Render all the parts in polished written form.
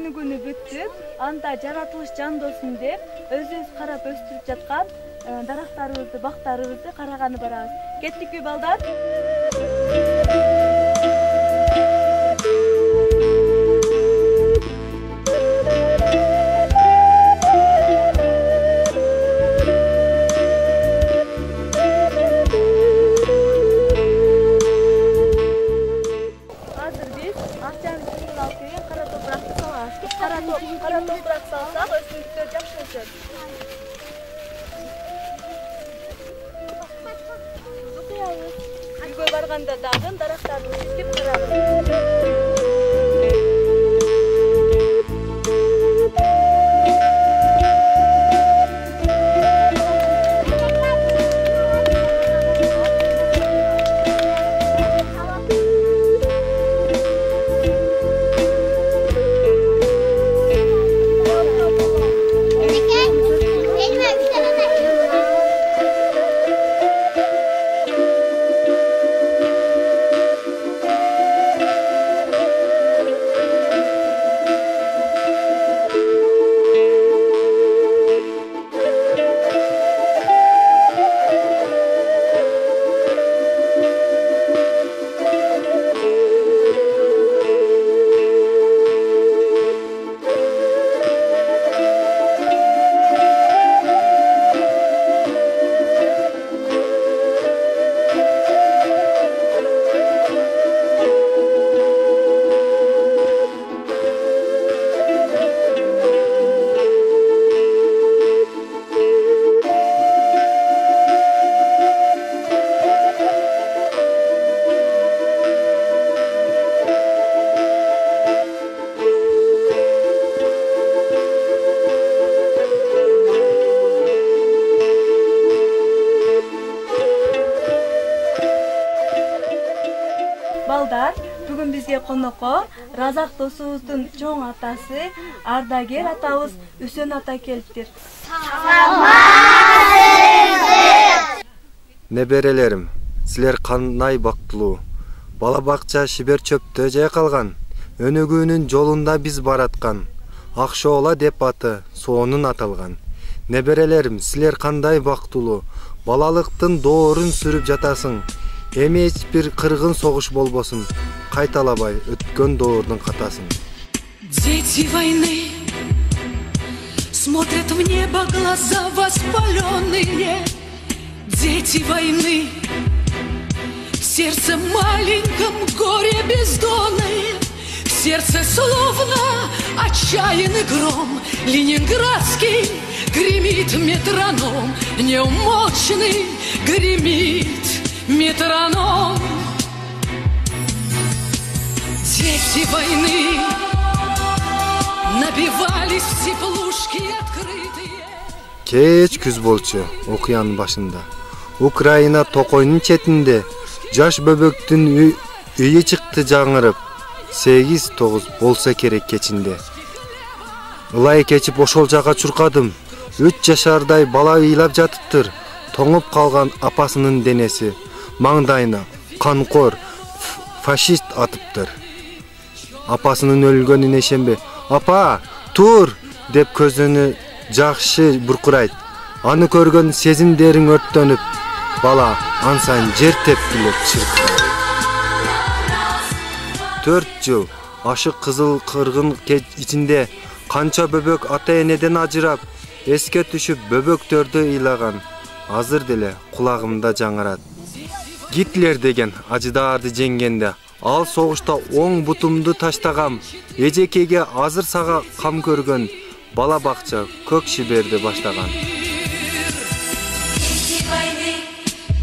өнүгүүнү бүтүп, анда жаратылыш жандосын деп өзүбүз карап өстүрүп жаткан дарактарыбызды, бактарыбызды караганы барабыз. Кеттикпи балдар? Kara toprak salsak ösünlüktör жақсы өсөт. Үйгө барганда дагы дарактарды чечип карабыз. Балдар, бүгүн бизге конокко Разак досубуздун чоң атасы, ардагер атабыз Үсөн ата келиптир. Неберелерим, силер кандай бактылуу. Бала бакча шибер чөптө жайкалган. Өнүгүүнүн жолунда биз бараткан. Акшоола деп аты соонун аталган. Неберелерим, силер кандай бактылуу. Балалыктын доорун сүрүп жатасың. Эми эч бир кыргын согуш болбосун, кайталабай өткөн доордун катасын. Дети войны смотрят в небо глаза воспаленные. Дети войны в сердце маленьком горе бездонное. В сердце словно отчаянный гром ленинградский гремит метроном, неумолчный гремит метроном. Дети войны набивались в теплушки открытые. Кеч күз болчу окуянын башында. Украина токойнун четинде жаш бөбөктүн үйү чыкты жаңырып. 8-9 болса керек кечинде. Ылай кечип ошол жака чуркадым. 3 жашардай бала ыйлап жатыптыр. Тоңуп калган апасынын денеси. Маңдайына канкор фашист атыптыр. Апасынын өлгөнүнө ишенбей, "Апа, тур!" деп көзүнө жакшы буркурайт. Аны көргөн сезимдериң өрттөнүп, бала ансайын жер тепкилеп чыркырайт. 4 жыл ашык кызыл кыргын ичинде канча бөбөк ата-энеден ажырап, эске түшүп бөбөктөрдү ыйлаган. Азыр деле кулагымда жаңырат. Гитлер деген ажыдаарды жеңгенде, ал согушта оң бутумду таштагам. Эжекеге азыр сага кам көргөн, бала бакча көк шиберди баштаган. Дети войны,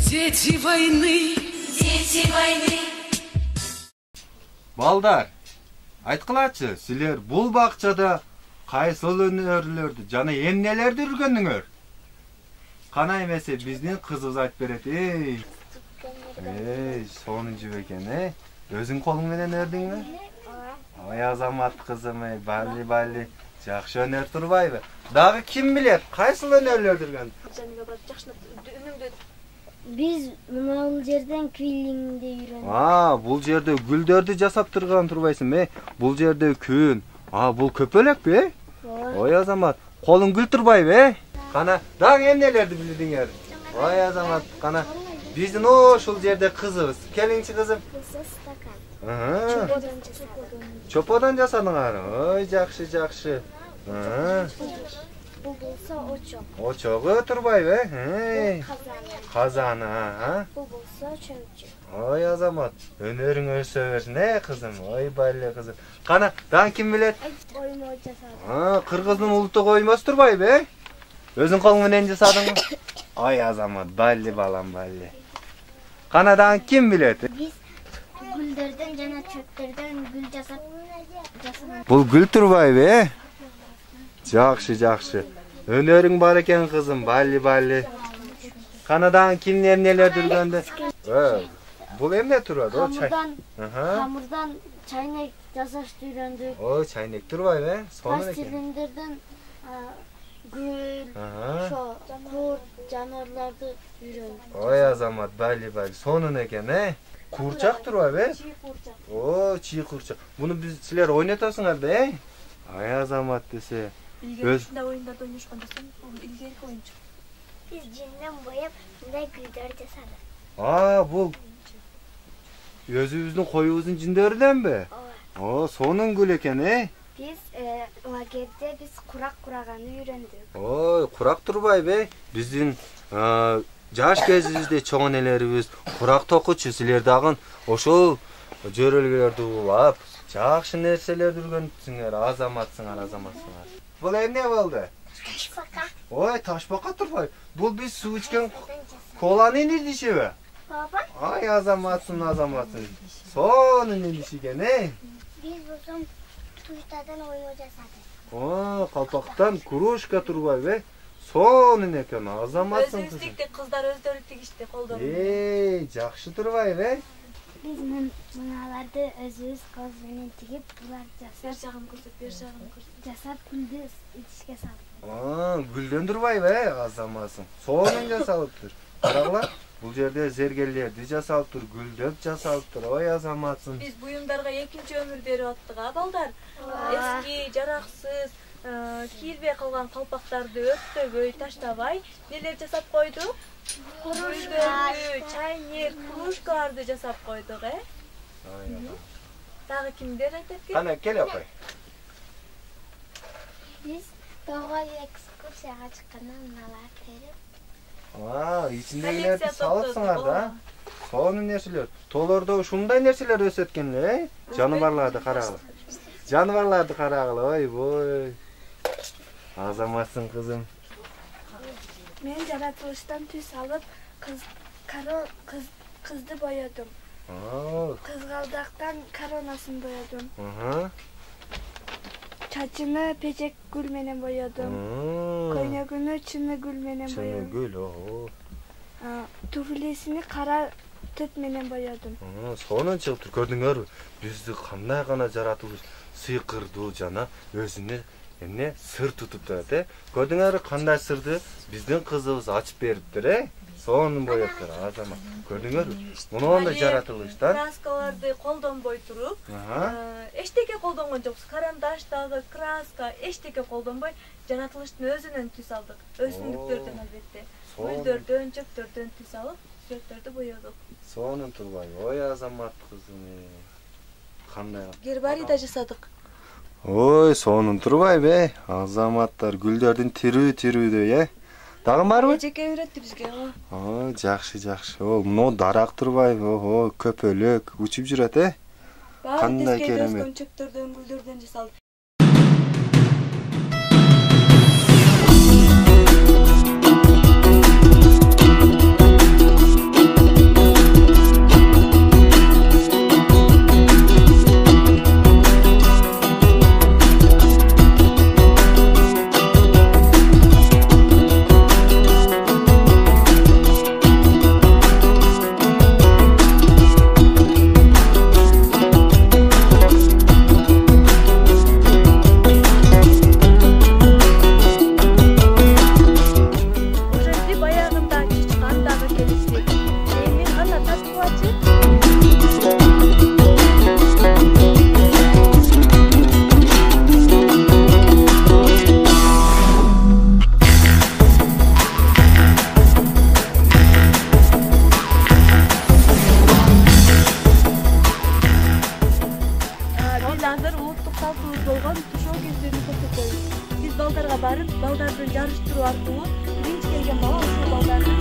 дети войны, дети войны. Балдар, айткылачы, силер бул бакчада кайсыл өнөрлөрдү жана эмнелерди үргөнүңөр? Кана эмесе биздин кызыбыз айтып берет. Сонунчу экен, Өзүң колуң менен өрдүңбү? Ой, Азамат кызым, бали, жакшы өнөр турбайбы? Дагы ким билет, кайсыл өнөрлөрдү үргөн? Биз бул жерден квиллингди үйрөндүк. Бул жерде гүлдөрдү жасап турган турбайсың, бул жерде күн, Бул көпөлөк бе? Ой Азамат, колуң гүл турбайбы? Кана, дагы эмнелерди билдиңер? Ой Азамат, кана биздин ошол жерде кызыбыз. Келиңчи кызым. Стакан. Чоподон жасадыңар. Ой, жакшы. Бул болсо очок. Очогу турбайбы? Казаны, Бул болсо чөмчү. Ой Азамат, өнөрүң өсө берсин, кызым. Ой бале кызым. Кана, дан ким билет? Оймо жасадым. Кыргыздын улуттук оймосу турбайбы? Өзүң колуң менен жасадыңбы? Ой Азамат, балли балам балли. Кана, дан ким билет? Биз гүлдөрдөн жана чөптөрдөн гүл жасап Бул гүл турбайбы? Жакшы. Өнөрүң бар экен кызым, балли. Канадан ким эмнелер жүргөндө? Бул эмне турат? Хамурдан чайнек жасашты үйрөндүк. Ой, чайнек турбайбы? Сонун экен. Пластилиндерден гүл, курт, жаныбарларды үйрөндүк. Ой Азамат, балли. Сонун экен, Курчак турбайбы? Чий курчак. Буну силер ойнотосуңар, Ай Азамат десе. Илгеркинде оюндарды ойношкондо бул илгерки оюнчу. Биз жинден боеп мындай гүлдөр жасадык. Бул өзүбүздүн коюбуздун жиндөрүдөнбү? Сонун гүл экен, Биз лагерде биз курак кураганы үйрөндүк. Ой, курак турбайбы? Биздин жаш кезибизде чоң энелерибиз курак токучу, силер дагы ошол жөрөлгөлөрдү улап, жакшы нерселерди үйрөнүпсүңөр. Азаматсыңар. Бул эмне болду? Ташбака. Ой, ташбака турбайбы? Бул биз суу ичкен коланын идишиби? Баба. Ай Азаматсың. Сонун идиш экен, Биз болсом туштадан ойно жасадык. Калпактан кружка турбайбы? Сонун экен, Азаматсың кызым. Өзүбүздүктө кыздар өздөрү тигишти колдон. Жакшы турбайбы? Биз мыналарды өзүбүз кол менен тигип, булар жасап, Бер жагын көрсөт. жасап гүлдү идишке салдык. Гүлдөн турбайбы, Азаматсың? Сонун жасалыптыр. Карагыла, бул жерде зергелерди жасалыптыр, гүлдөп жасалыптыр. Ой Азаматсың. Биз буюмдарга экинчи өмүр берип аттык, балдар. Эски, жараксыз, кийилбей калган калпактарды өрттөбөй, таштабай, нелер жасап койдук? Кружка, чайнек, кружкаларды жасап койдук, Дагы кимдер айтат экен? Кана, кел апай. Биз тоого экскурсияга чыкканда мыналар терип. Ичиндегилерди салыпсыңар да? Сонун нерселер. Тоолордо ушундай нерселер өсөт экен, Жаныбарларды карагыла. Ой бой. Азаматсың кызым. Мен жаратылыштан түс алып, кызды боёдум. Кызгалдактан коронасын боёдум. Чачыны печек гүл менен боёдум. Көйнөгүнү чыны гүл менен боёдум. Гүл, Туфлисини кара төт менен боёдум. Сонун чыгыптыр, көрдүңөрбү? Бизди кандай гана жаратылыш сыйкырдуу жана өзүнө эмне сыр тутуп турат, Көрдүңөрбү кандай сырды биздин кызыбыз ачып бериптир, Сонун боёптур, Азамат. Көрдүңөрбү? Муну жаратылыштан краскаларды колдонбой туруп, эчтеке колдонгон жокпуз. Карандаш дагы, краска, эчтеке колдонбой жаратылыштын өзүнөн түс алдык. Өсүмдүктөрдөн албетте. Гүлдөрдөн, чөптөрдөн түс алып, сүрөттөрдү боёдук. Сонун турбайбы? Ой Азамат кызым. Кандай? Гербарий жасадык. Ой, сонун турбайбы? Азаматтар гүлдөрдүн тирүү-тирүүдөй, Дагы барбы? Эжеке үйрөттү бизге. Жакшы. Мына дарак турбайбы? Көпөлөк учуп жүрөт, Кандай керемет. Чөптөрдөн, гүлдөрдөн жасалды. барып, балдарды жарыштыруу аркылуу биринчи келген бала ошол балдарды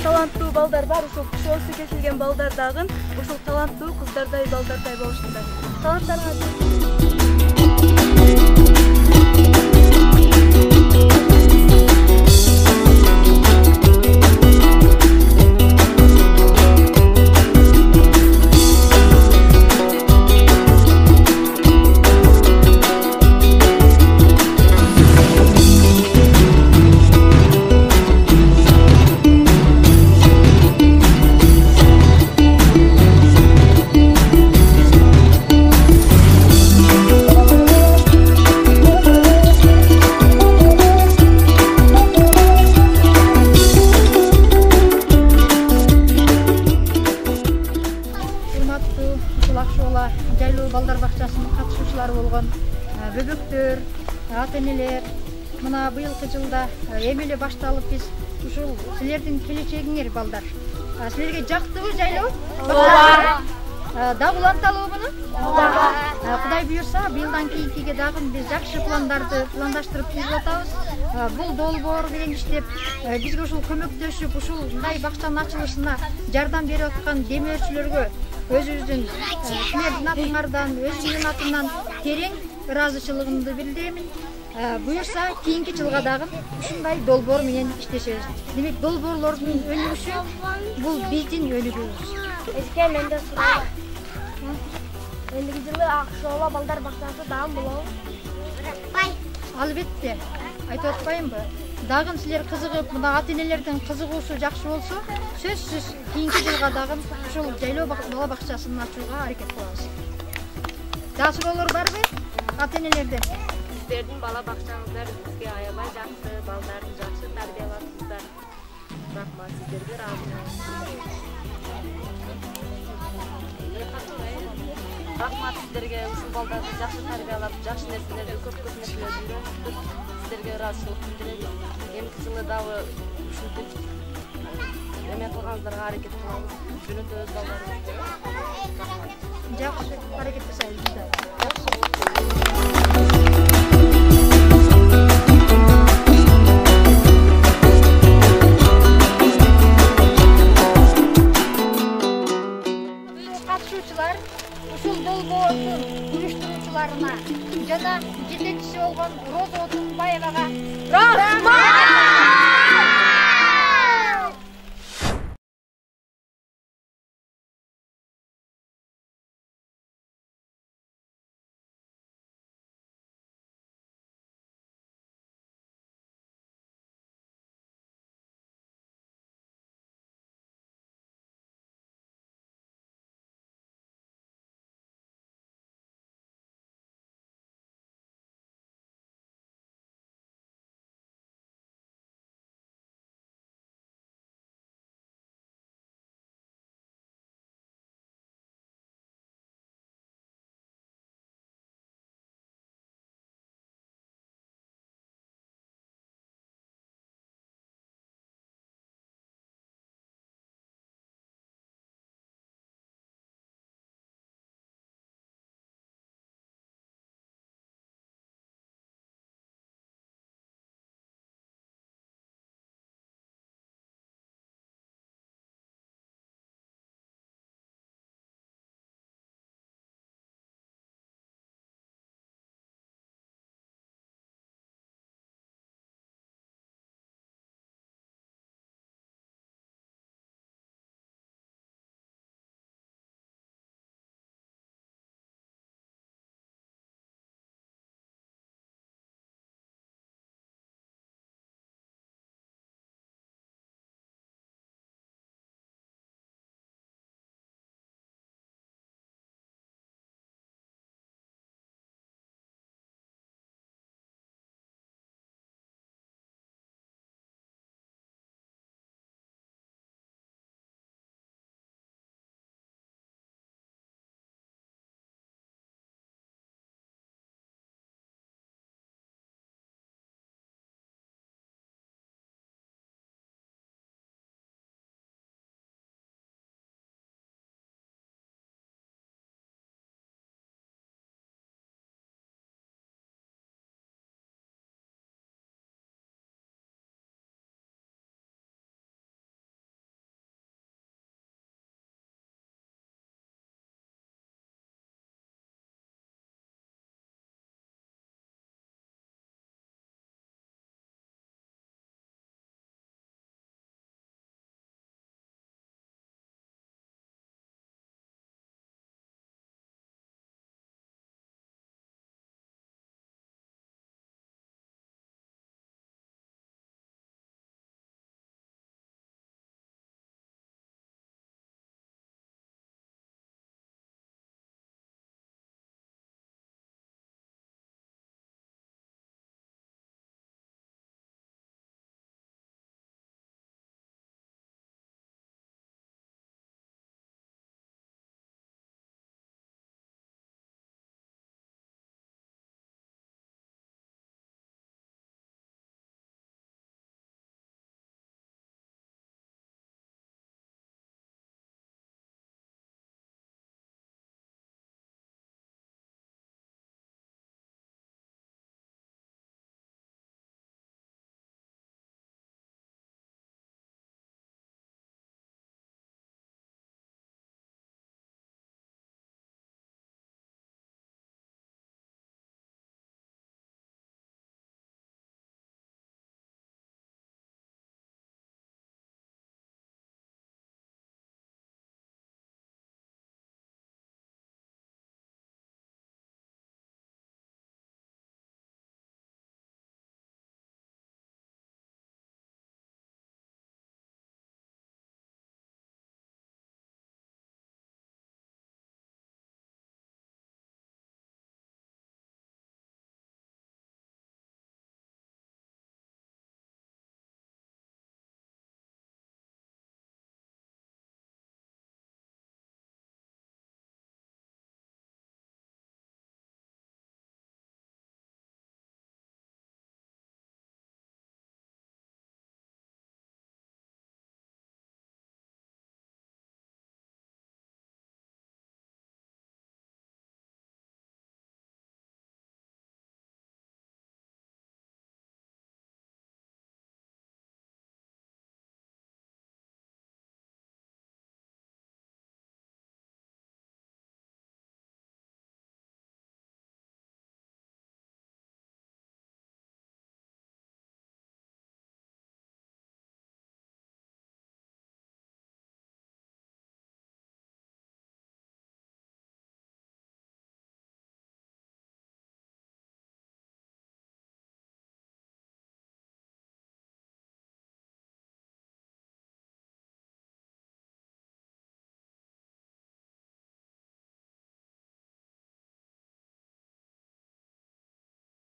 таланттуу балдар бар, ошол кошоосу кесилген балдар дагы ошол таланттуу кыздардай, балдардай болушундай. Жайлуу балдар бакчасынын катышуучулары болгон бөбөктөр, ата-энелер, мына быйылкы жылда эми эле башталып биз ушул силердин келечегиңер балдар. Силерге жактыбы жайлоо? Ооба. Дагы уланталыбы муну? Ооба. Кудай буйрса, быйылдан кийинкиге дагы биз жакшы пландарды пландаштырып түзүп атабыз. Бул долбоор менен иштеп, бизге ушул көмөктөшүп, ушундай бакчанын ачылышына жардам берип аткан демөөрчүлөргө өзүбүздүн силердин атыңардан, өзүмдүн атымдан терең ыраазычылыгымды билдиремин. Буюрса, кийинки жылга дагы ушундай долбоор менен иштешебиз. Демек, долбоорлордун өнүгүшү бул биздин өнүгүүбүз. Эске менде суроо. Эндиги жылы Акшоола балдар бакчасы дагы болобу? Албетте. Айтып атпаймынбы? Дагы силер кызыгып, мына ата-энелердин кызыгуусу жакшы болсо, сөзсүз кийинки жылга дагы ушул жайлоо бала бакчасын ачууга аракет кылабыз. Жакшы суроолор барбы ата-энелерден? Сиздердин бала бакчаңыздар бизге аябай жакшы, балдарды жакшы тарбиялапсыздар. Рахмат, сиздерге ыраазымын. Рахмат сиздерге, ушул балдарды жакшы тарбиялап, жакшы нерселерди, көп нерселерди үйрөтүп, сиздерге ыраазычылык билдиребиз. Эмки жылы дагы ушинтип эме кылганыңыздарга аракет кылабыз. Жөнөтөбүз балдарыбызды. Жакшы аракет жасайбыз да. Катышуучулар ушул долбоордун уюштуруучуларына жана жетекчиси болгон Роза Отунбаевага рахмат!